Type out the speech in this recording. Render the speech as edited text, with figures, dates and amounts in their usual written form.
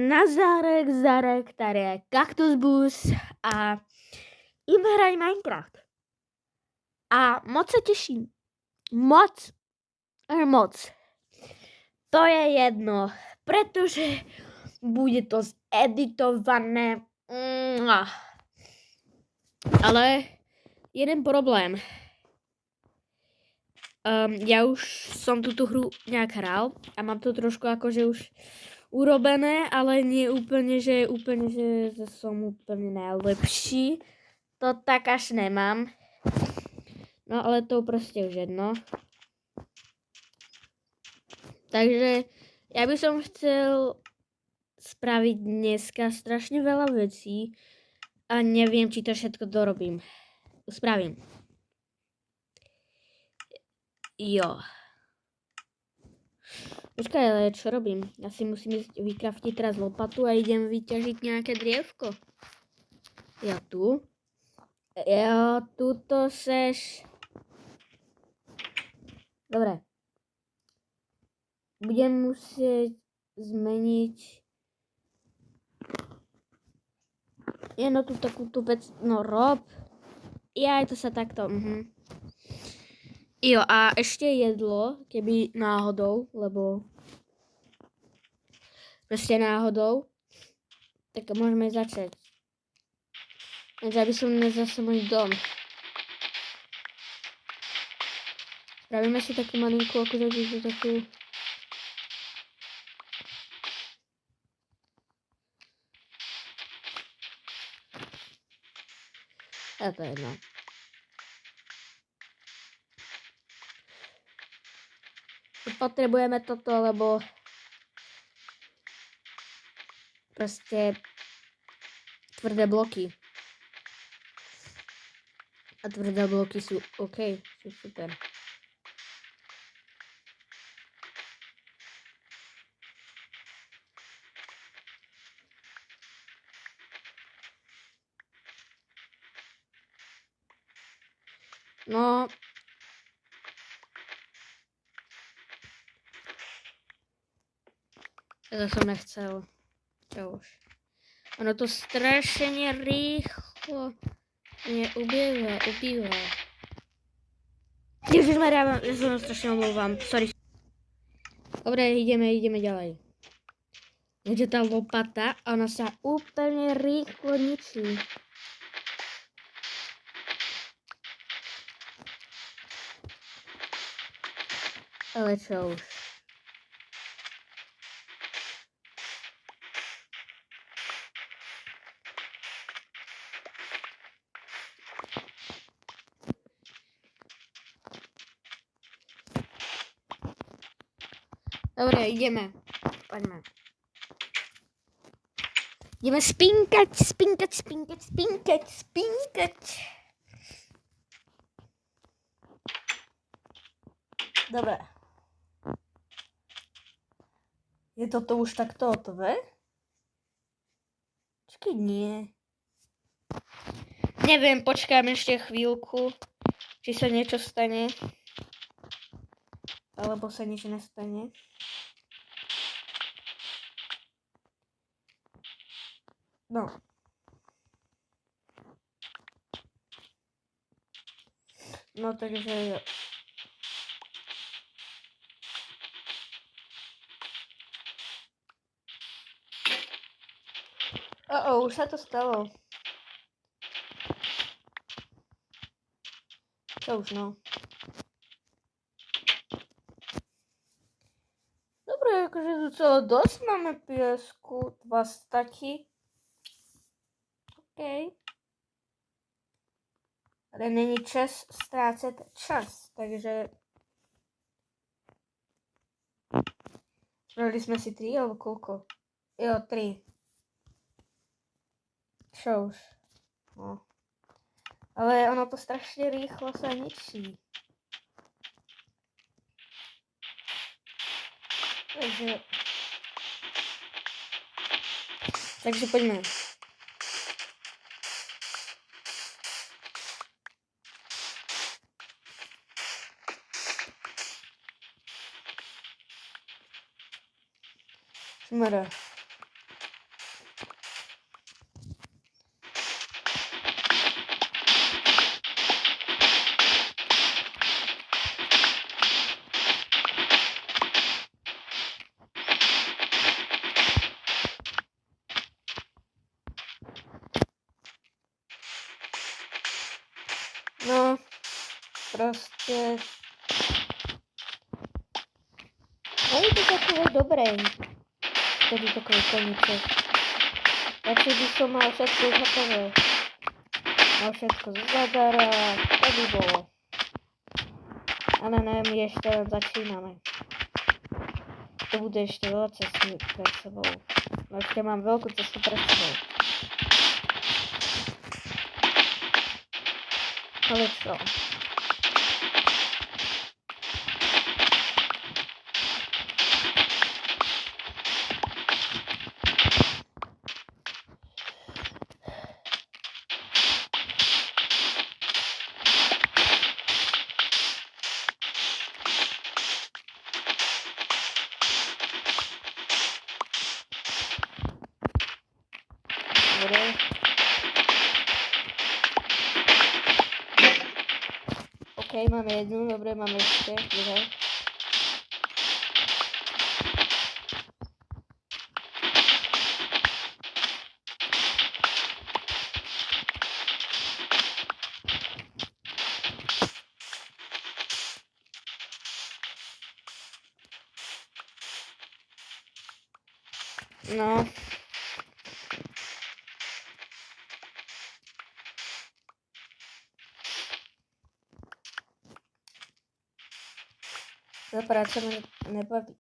Nazarek, Zarek, tady Kaktus Bus a jim hrají Minecraft. A moc se těším. Moc. To je jedno, pretože bude to zeditované. Ale jeden problém. Ja už som túto hru nejak hral a mám to trošku akože už urobené, ale nie úplne, že som úplne najlepší. To tak až nemám. No ale to proste už jedno. Takže ja by som chcel spraviť dneska strašne veľa vecí a neviem, či to všetko dorobím. Spravím. Jo. Počkaj, ale čo robím? Ja si musím ísť vykraftiť teraz lopatu a idem vyťažiť nejaké drievko. Ja tu. Jo, tuto seš. Dobre. Budem musieť zmeniť jedno tu takúto vec. No rob. Ja to sa takto. Jo, a ešte jedlo, keby náhodou, lebo proste náhodou, tak môžeme začať. Takže aby som nezase môj dom. Spravíme si takú malinku, akože takú. A to je jedno. Potrebujeme toto, lebo proste tvrdé bloky. A tvrdé bloky sú OK, sú super. No. To som nechcel. Čo už. Ono to strašne rýchlo ubýva. Ježišmaria, ja sa strašne omlouvám. Sorry. Dobre, ideme ďalej. Je tá lopata, ona sa úplne rýchlo ničí. Ale čo už. Dobre, ideme. Poďme. Ideme spinkať. Dobre. Je toto už takto hotové? Počkej, nie. Neviem, počkám ešte chvíľku, či sa niečo stane. Alebo sa nič nestane. No. No takže... už sa to stalo. Čo už, no. Dobre, akože docela dosť máme piesku. 2 staky. OK. Ale není čas strácať čas, takže... Spravili sme si 3 alebo koľko? Jo, 3. Čo už? No. Ale ono to strašne rýchlo sa ničí. Takže poďme. Šmara. Proste... Není to takové dobré. Tedy takový koníček. Radšej by som mal všetko už hotové. Mal všetko zadara, to by bolo. Ale ne, my ešte len začíname. To bude ešte veľa cesty pred sebou. No ešte mám veľkú cestu pred sebou. Ale čo? Dobre. OK, máme jednu, dobre, máme ešte, druhé. No. Tá práca ma nebaví.